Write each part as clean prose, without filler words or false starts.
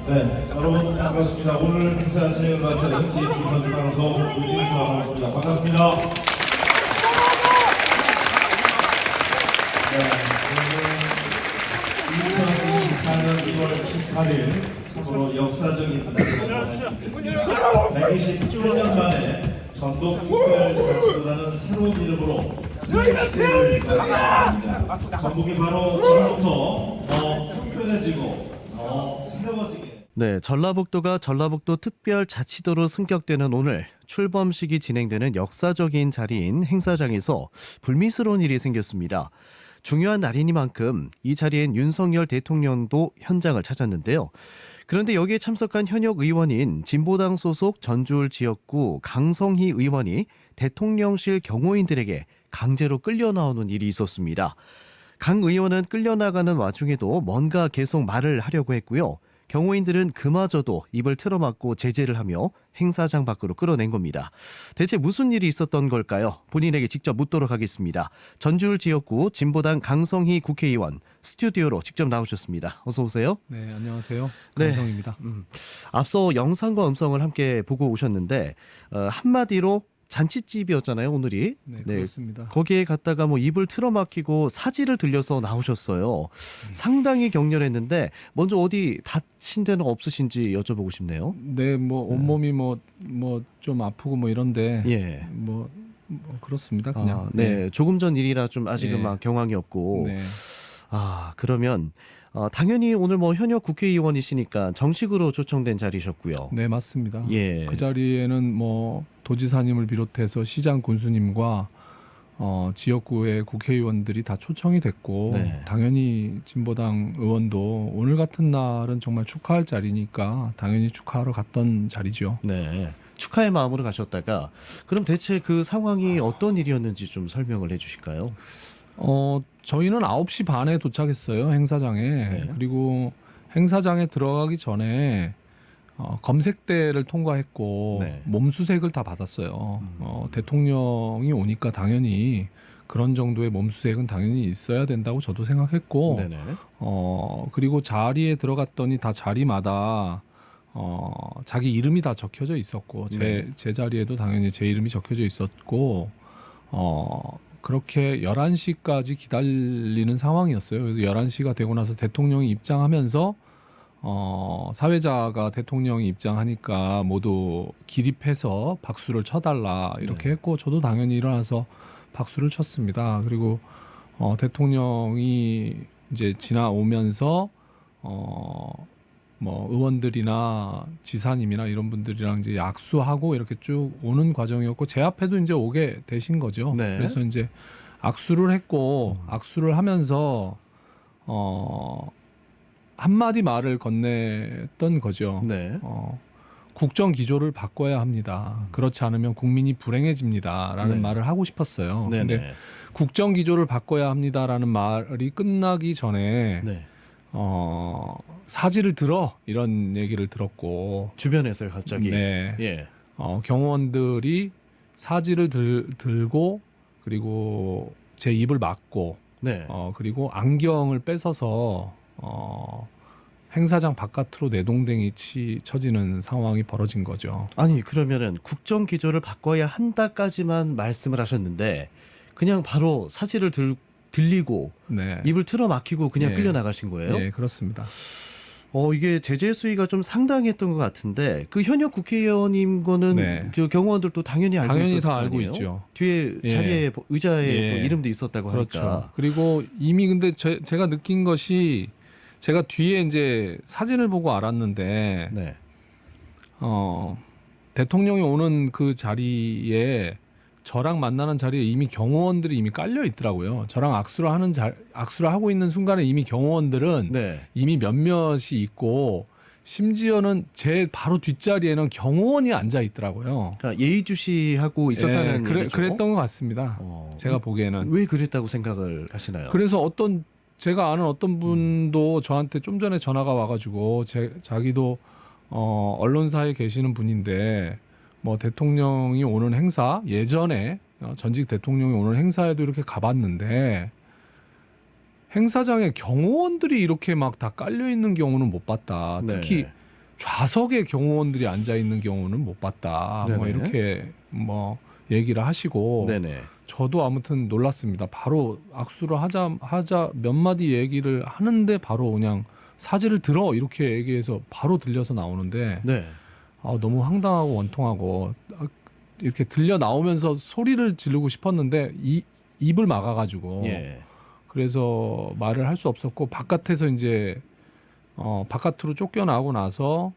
네, 여러분 반갑습니다. 오늘 행사 진행을 맡은 JTBC 선주방송 유진수 아나운서입니다. 반갑습니다. 네, 오늘 2024년 2월 18일 참으로 역사적인 날이라고 할 수 있겠습니다. 128년 만에 전북특별자치도라는 새로운 이름으로 새 시대를 맞이합니다. 전북이 바로 지금부터 더 특별해지고 더 새로워지게. 네, 전라북도가 전라북도 특별자치도로 승격되는 오늘 출범식이 진행되는 역사적인 자리인 행사장에서 불미스러운 일이 생겼습니다. 중요한 날이니만큼 이 자리엔 윤석열 대통령도 현장을 찾았는데요. 그런데 여기에 참석한 현역 의원인 진보당 소속 전주울 지역구 강성희 의원이 대통령실 경호인들에게 강제로 끌려 나오는 일이 있었습니다. 강 의원은 끌려나가는 와중에도 뭔가 계속 말을 하려고 했고요. 경호인들은 그마저도 입을 틀어막고 제재를 하며 행사장 밖으로 끌어낸 겁니다. 대체 무슨 일이 있었던 걸까요? 본인에게 직접 묻도록 하겠습니다. 전주울 지역구 진보당 강성희 국회의원 스튜디오로 직접 나오셨습니다. 어서 오세요. 네, 안녕하세요. 네. 강성입니다. 앞서 영상과 음성을 함께 보고 오셨는데 한마디로 잔치집이었잖아요, 오늘이. 네, 그렇습니다. 거기에 갔다가 뭐 입을 틀어막히고 사지를 들려서 나오셨어요. 상당히 격렬했는데 먼저 어디 다친 데는 없으신지 여쭤보고 싶네요. 네, 뭐 온몸이 뭐 좀 아프고 뭐 이런데 예. 뭐 그렇습니다. 그냥. 네. 조금 전 일이라 좀 아직은 네. 막 경황이 없고. 네. 그러면 당연히 오늘 뭐 현역 국회의원이시니까 정식으로 초청된 자리셨고요. 네, 맞습니다. 예. 그 자리에는 뭐 도지사님을 비롯해서 시장 군수님과 지역구의 국회의원들이 다 초청이 됐고 네. 당연히 진보당 의원도 오늘 같은 날은 정말 축하할 자리니까 당연히 축하하러 갔던 자리죠. 네. 축하의 마음으로 가셨다가 그럼 대체 그 상황이 어떤 일이었는지 좀 설명을 해 주실까요? 저희는 9시 반에 도착했어요, 행사장에. 네. 그리고 행사장에 들어가기 전에 검색대를 통과했고 네. 몸수색을 다 받았어요. 대통령이 오니까 당연히 그런 정도의 몸수색은 당연히 있어야 된다고 저도 생각했고 네네. 그리고 자리에 들어갔더니 다 자리마다 자기 이름이 다 적혀져 있었고 제 자리에도 당연히 제 이름이 적혀져 있었고 그렇게 11시까지 기다리는 상황이었어요. 그래서 11시가 되고 나서 대통령이 입장하면서 사회자가 대통령이 입장하니까 모두 기립해서 박수를 쳐달라 이렇게 했고 저도 당연히 일어나서 박수를 쳤습니다. 그리고 대통령이 이제 지나오면서 뭐 의원들이나 지사님이나 이런 분들이랑 이제 악수하고 이렇게 쭉 오는 과정이었고 제 앞에도 이제 오게 되신 거죠. 네. 그래서 이제 악수를 했고 악수를 하면서 한마디 말을 건넸던 거죠. 네. 국정 기조를 바꿔야 합니다. 그렇지 않으면 국민이 불행해집니다라는 네. 말을 하고 싶었어요. 네네. 근데 국정 기조를 바꿔야 합니다라는 말이 끝나기 전에 네. 사지를 들어 이런 얘기를 들었고 주변에서요, 갑자기. 네. 예. 경호원들이 사지를 들고 그리고 제 입을 막고 네. 그리고 안경을 뺏어서 행사장 바깥으로 내동댕이 쳐지는 상황이 벌어진 거죠. 아니 그러면은 국정 기조를 바꿔야 한다까지만 말씀을 하셨는데 그냥 바로 사지를 들리고 네. 입을 틀어 막히고 그냥 네. 끌려 나가신 거예요? 네, 그렇습니다. 이게 제재 수위가 좀 상당했던 것 같은데 그 현역 국회의원님 거는 네. 그 경호원들도 당연히 알고 당연히 있었을 다 거 알고 아니에요? 있죠. 뒤에 예. 자리에 의자에 예. 또 이름도 있었다고 그렇죠. 하니까. 그리고 이미 근데 제가 느낀 것이 제가 뒤에 이제 사진을 보고 알았는데 네. 대통령이 오는 그 자리에 저랑 만나는 자리에 이미 경호원들이 이미 깔려 있더라고요. 저랑 악수를 하고 있는 순간에 이미 경호원들은 네. 이미 몇몇이 있고 심지어는 제 바로 뒷자리에는 경호원이 앉아 있더라고요. 그러니까 예의주시하고 있었다는 예, 얘기죠. 그랬던 것 같습니다. 제가 보기에는. 왜 그랬다고 생각을 하시나요? 그래서 제가 아는 어떤 분도 저한테 좀 전에 전화가 와가지고 자기도 언론사에 계시는 분인데 뭐 대통령이 오는 행사 예전에 전직 대통령이 오는 행사에도 이렇게 가봤는데 행사장에 경호원들이 이렇게 막 다 깔려 있는 경우는 못 봤다. 네. 특히 좌석에 경호원들이 앉아 있는 경우는 못 봤다. 뭐 네네. 이렇게 뭐 얘기를 하시고 네네. 저도 아무튼 놀랐습니다. 바로 악수를 하자 몇 마디 얘기를 하는데 바로 그냥 사지를 들어 이렇게 얘기해서 바로 들려서 나오는데 네. 너무 황당하고 원통하고 이렇게 들려 나오면서 소리를 지르고 싶었는데 입을 막아가지고 예. 그래서 말을 할 수 없었고 바깥에서 이제 바깥으로 쫓겨나고 나서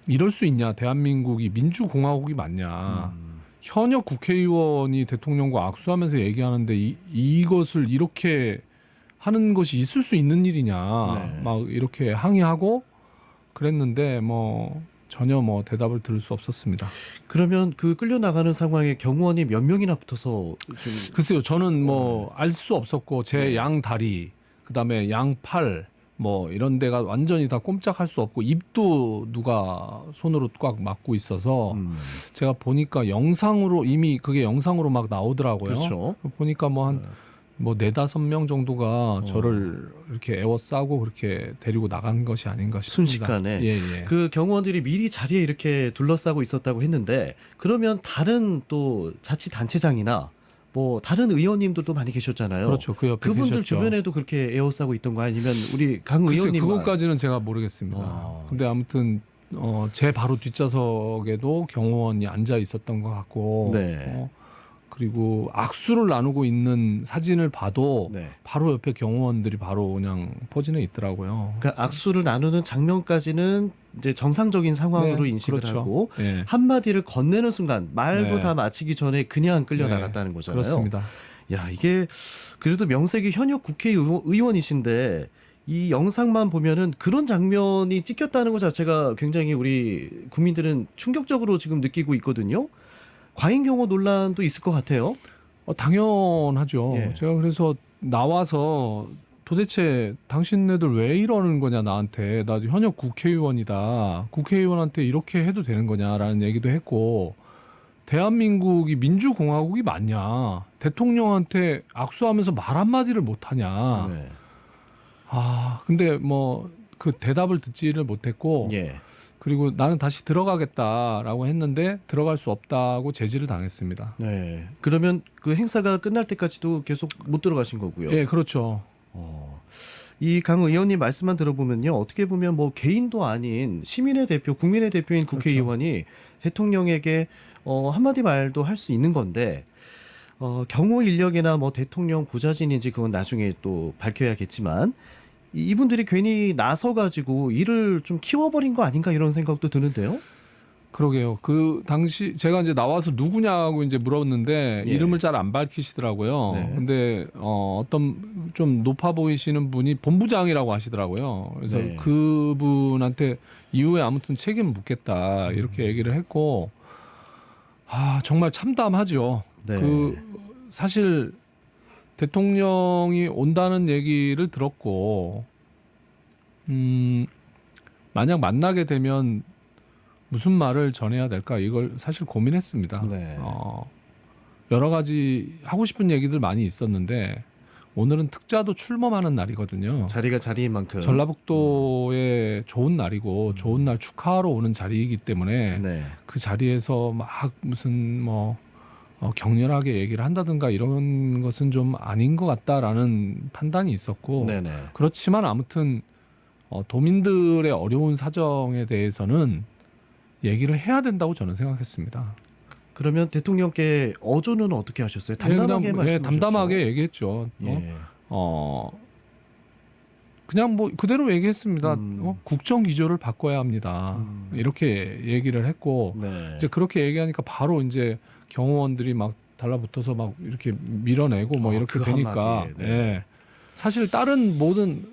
이럴 수 있냐 대한민국이 민주공화국이 맞냐 현역 국회의원이 대통령과 악수하면서 얘기하는데 이것을 이렇게 하는 것이 있을 수 있는 일이냐 네. 막 이렇게 항의하고 그랬는데 뭐 전혀 뭐 대답을 들을 수 없었습니다. 그러면 그 끌려나가는 상황에 경호원이 몇 명이나 붙어서 좀 글쎄요, 저는 뭐 알 수 없었고 제 네. 양 다리, 그다음에 양 팔, 뭐 이런 데가 완전히 다 꼼짝할 수 없고 입도 누가 손으로 꽉 막고 있어서 제가 보니까 영상으로 이미 그게 영상으로 막 나오더라고요. 그렇죠. 보니까 뭐 한 뭐 4-5명 정도가 저를 이렇게 에워싸고 그렇게 데리고 나간 것이 아닌가 싶습니다. 순식간에 예. 그 경호원들이 미리 자리에 이렇게 둘러싸고 있었다고 했는데 그러면 다른 또 자치단체장이나 뭐 다른 의원님들도 많이 계셨잖아요. 그렇죠. 그 옆에 그분들 계셨죠. 주변에도 그렇게 에워싸고 있던 거 아니면 우리 강 글쎄, 의원님 그것까지는 제가 모르겠습니다. 근데 아무튼 제 바로 뒷좌석에도 경호원이 앉아 있었던 것 같고 네. 그리고 악수를 나누고 있는 사진을 봐도 네. 바로 옆에 경호원들이 바로 그냥 포진해 있더라고요. 그러니까 악수를 나누는 장면까지는 이제 정상적인 상황으로 네, 인식을 그렇죠. 하고 네. 한마디를 건네는 순간 말도 네. 다 마치기 전에 그냥 끌려 네, 나갔다는 거잖아요. 그렇습니다. 야, 이게 그래도 명색이 현역 국회의원이신데 이 영상만 보면은 그런 장면이 찍혔다는 것 자체가 굉장히 우리 국민들은 충격적으로 지금 느끼고 있거든요. 과잉 경호 논란도 있을 것 같아요. 당연하죠. 예. 제가 그래서 나와서 도대체 당신네들 왜 이러는 거냐 나한테. 나도 현역 국회의원이다. 국회의원한테 이렇게 해도 되는 거냐라는 얘기도 했고 대한민국이 민주공화국이 맞냐. 대통령한테 악수하면서 말 한마디를 못하냐. 네. 근데 뭐 그 대답을 듣지를 못했고 예. 그리고 나는 다시 들어가겠다라고 했는데 들어갈 수 없다고 제지를 당했습니다. 네. 그러면 그 행사가 끝날 때까지도 계속 못 들어가신 거고요. 예, 그렇죠. 이 강 의원님 말씀만 들어보면요, 어떻게 보면 뭐 개인도 아닌 시민의 대표, 국민의 대표인 국회의원이 대통령에게 한마디 말도 할 수 있는 건데 경호 인력이나 뭐 대통령 보좌진인지 그건 나중에 또 밝혀야겠지만 이분들이 괜히 나서 가지고 일을 좀 키워버린 거 아닌가 이런 생각도 드는데요. 그러게요. 그 당시 제가 이제 나와서 누구냐고 이제 물었는데 예. 이름을 잘 안 밝히시더라고요. 네. 근데 어떤 좀 높아 보이시는 분이 본부장이라고 하시더라고요. 그래서 네. 그분한테 이후에 아무튼 책임을 묻겠다 이렇게 얘기를 했고 정말 참담하죠. 네. 그 사실 대통령이 온다는 얘기를 들었고 만약 만나게 되면 무슨 말을 전해야 될까 이걸 사실 고민했습니다. 네. 여러 가지 하고 싶은 얘기들 많이 있었는데 오늘은 특자도 출범하는 날이거든요. 자리가 자리인 만큼. 전라북도의 좋은 날이고 좋은 날 축하하러 오는 자리이기 때문에 네. 그 자리에서 막 무슨 뭐 격렬하게 얘기를 한다든가 이런 것은 좀 아닌 것 같다라는 판단이 있었고 네네. 그렇지만 아무튼 도민들의 어려운 사정에 대해서는 얘기를 해야 된다고 저는 생각했습니다. 그러면 대통령께 어조는 어떻게 하셨어요? 담담하게 말씀하셨죠? 담담하게 얘기했죠. 예. 그냥 뭐 그대로 얘기했습니다. 음. 국정 기조를 바꿔야 합니다. 이렇게 얘기를 했고 네. 이제 그렇게 얘기하니까 바로 이제 경호원들이 막 달라붙어서 막 이렇게 밀어내고 뭐 이렇게 그 되니까 한마디에, 네. 예. 사실 다른 모든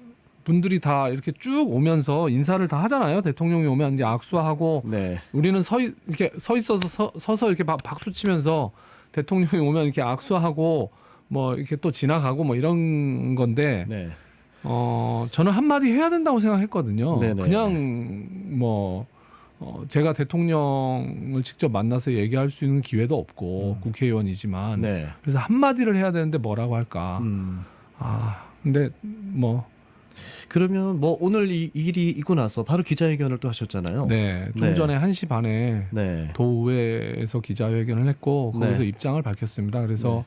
분들이 다 이렇게 쭉 오면서 인사를 다 하잖아요. 대통령이 오면 이제 악수하고 네. 우리는 이렇게 서 있어서 서서 이렇게 박수 치면서 대통령이 오면 이렇게 악수하고 뭐 이렇게 또 지나가고 뭐 이런 건데 네. 저는 한마디 해야 된다고 생각했거든요. 네네. 그냥 뭐 제가 대통령을 직접 만나서 얘기할 수 있는 기회도 없고 국회의원이지만 네. 그래서 한마디를 해야 되는데 뭐라고 할까. 근데 뭐 그러면 뭐 오늘 이 일이 있고 나서 바로 기자회견을 또 하셨잖아요. 네, 좀 네. 전에 1시 반에 네. 도의회에서 기자회견을 했고 거기서 네. 입장을 밝혔습니다. 그래서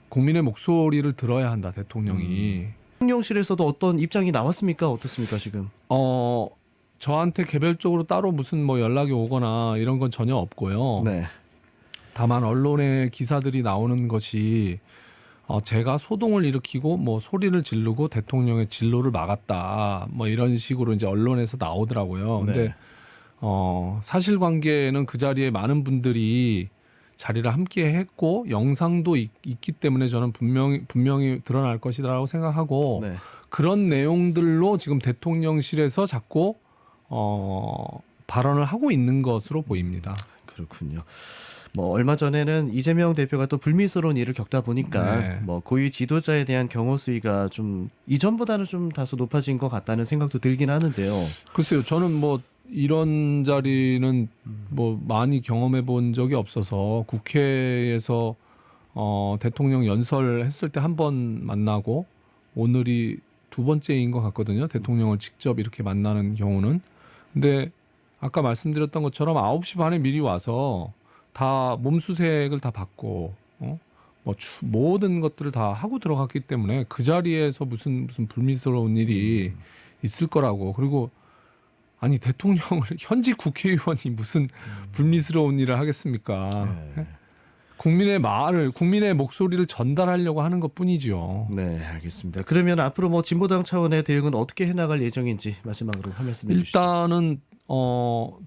국민의 목소리를 들어야 한다 대통령이. 대통령실에서도 어떤 입장이 나왔습니까? 어떻습니까 지금? 저한테 개별적으로 따로 무슨 뭐 연락이 오거나 이런 건 전혀 없고요. 네. 다만 언론에 기사들이 나오는 것이 제가 소동을 일으키고 뭐 소리를 지르고 대통령의 진로를 막았다 뭐 이런 식으로 이제 언론에서 나오더라고요. 근데 네. 사실관계는 그 자리에 많은 분들이 자리를 함께 했고 영상도 있기 때문에 저는 분명히 드러날 것이라고 생각하고 네. 그런 내용들로 지금 대통령실에서 자꾸 발언을 하고 있는 것으로 보입니다. 그렇군요. 뭐 얼마 전에는 이재명 대표가 또 불미스러운 일을 겪다 보니까 네. 뭐 고위 지도자에 대한 경호 수위가 좀 이전보다는 좀 다소 높아진 것 같다는 생각도 들긴 하는데요. 글쎄요, 저는 뭐 이런 자리는 뭐 많이 경험해 본 적이 없어서 국회에서 대통령 연설했을 때 한 번 만나고 오늘이 두 번째인 것 같거든요. 대통령을 직접 이렇게 만나는 경우는. 근데 아까 말씀드렸던 것처럼 9시 반에 미리 와서 다 몸수색을 다 받고 뭐 모든 것들을 다 하고 들어갔기 때문에 그 자리에서 무슨 불미스러운 일이 있을 거라고. 그리고 아니 대통령을 현직 국회의원이 무슨 불미스러운 일을 하겠습니까? 네. 국민의 목소리를 전달하려고 하는 것뿐이죠. 네, 알겠습니다. 그러면 앞으로 뭐 진보당 차원의 대응은 어떻게 해나갈 예정인지 마지막으로 한 말씀 해주시죠. 일단은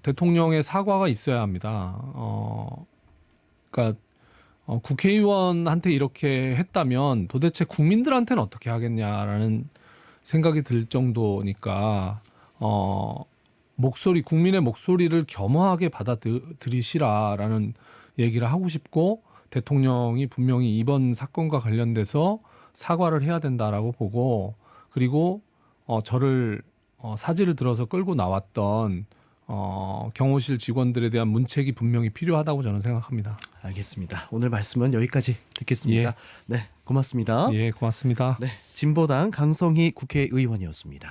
대통령의 사과가 있어야 합니다. 그러니까 국회의원한테 이렇게 했다면 도대체 국민들한테는 어떻게 하겠냐라는 생각이 들 정도니까 국민의 목소리를 겸허하게 받아들이시라라는 얘기를 하고 싶고 대통령이 분명히 이번 사건과 관련돼서 사과를 해야 된다라고 보고 그리고 저를 사지를 들어서 끌고 나왔던 경호실 직원들에 대한 문책이 분명히 필요하다고 저는 생각합니다. 알겠습니다. 오늘 말씀은 여기까지 듣겠습니다. 예. 네, 고맙습니다. 예, 고맙습니다. 네, 진보당 강성희 국회의원이었습니다.